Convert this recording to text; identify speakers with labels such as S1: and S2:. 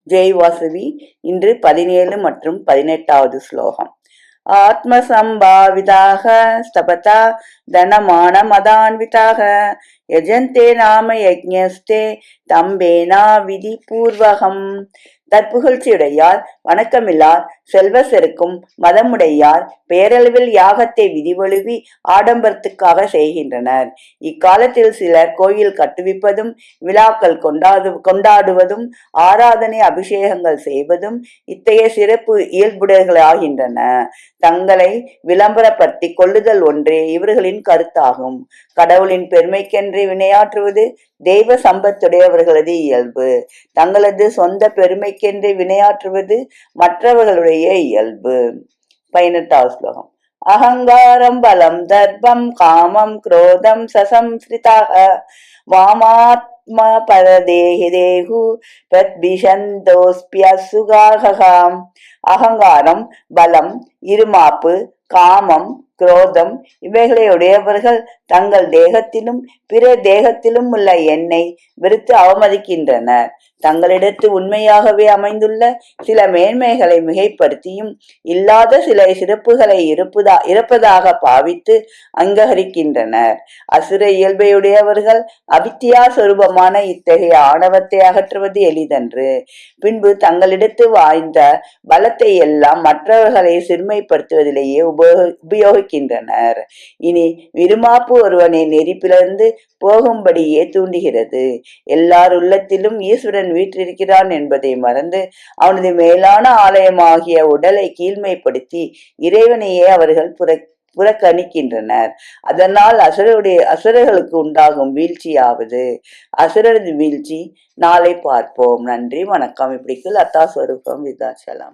S1: ஜெய் வாசவி. இன்று 17 மற்றும் 18வது ஸ்லோகம். ஆத்மசம்பாவிதாக ஸ்தபதா தனமான மதான்விதாக யஜந்தே நாம யஜ்ஞஸ்தே தம்பேனா விதி பூர்வகம். தற்புகழ்ச்சியுடையார், வணக்கமில்லார், செல்வ செருக்கும் மதமுடையார் பேரளவில் யாகத்தை விதிவழுவி ஆடம்பரத்துக்காக செய்கின்றனர். இக்காலத்தில் சிலர் கோயில் கட்டுவிப்பதும் விழாக்கள் கொண்டாடுவதும் ஆராதனை அபிஷேகங்கள் செய்வதும் இத்தகைய சிறப்பு இயல்புடையர்களாகின்றன. தங்களை விளம்பரப்படுத்தி கொள்ளுதல் ஒன்றே இவர்களின் கருத்தாகும். கடவுளின் பெருமைக்கென்று வினையாற்றுவது தெய்வ சம்பத்துடையவர்களது இயல்பு. தங்களது சொந்த பெருமைக்கென்று வினையாற்றுவது மற்றவர்களுடைய இயல்பு. 18வது ஸ்லோகம். அகங்காரம் பலம் தர்ப்பம் காமம் குரோதம் சசம்ஸ்ரிதாக வாமாத்ம பரதேஹு பிரத்பிஷந்தோஸ்பியசுகாகம். அகங்காரம், பலம், இருமாப்பு, காமம், குரோதம் இவைகளையுடையவர்கள் தங்கள் தேகத்திலும் பிற தேகத்திலும் உள்ள என்னை வெறுத்து அவமதிக்கின்றனர். தங்களிடத்து உண்மையாகவே அமைந்துள்ள சில மேன்மைகளை மிகைப்படுத்தியும் இல்லாத சில சிறப்புகளை இருப்பதாக பாவித்து அங்கீகரிக்கின்றனர். அசுர இயல்பையுடையவர்கள் அவித்தியா சொரூபமான இத்தகைய ஆணவத்தை அகற்றுவது எளிதன்று. பின்பு தங்களிடத்து வாய்ந்த பலத்தை எல்லாம் மற்றவர்களை சிறுமைப்படுத்துவதிலேயே உபயோகிக்கின்றனர். இனி விருமாப்பு ஒருவனை நெறிப்பிலிருந்து போகும்படியே தூண்டுகிறது. எல்லார் உள்ளத்திலும் ஈஸ்வரன் வீற்றிருக்கிறான் என்பதை மறந்து அவனது மேலான ஆலயமாகிய உடலை கீழ்மைப்படுத்தி இறைவனையே அவர்கள் புறக்கணிக்கின்றனர். அதனால் அசுரர்களுக்கு உண்டாகும் வீழ்ச்சியாவது. அசுரரது வீழ்ச்சி நாளை பார்ப்போம். நன்றி, வணக்கம். இப்படிக்கு லதா ஸ்வரூபம் விருத்தாச்சலம்.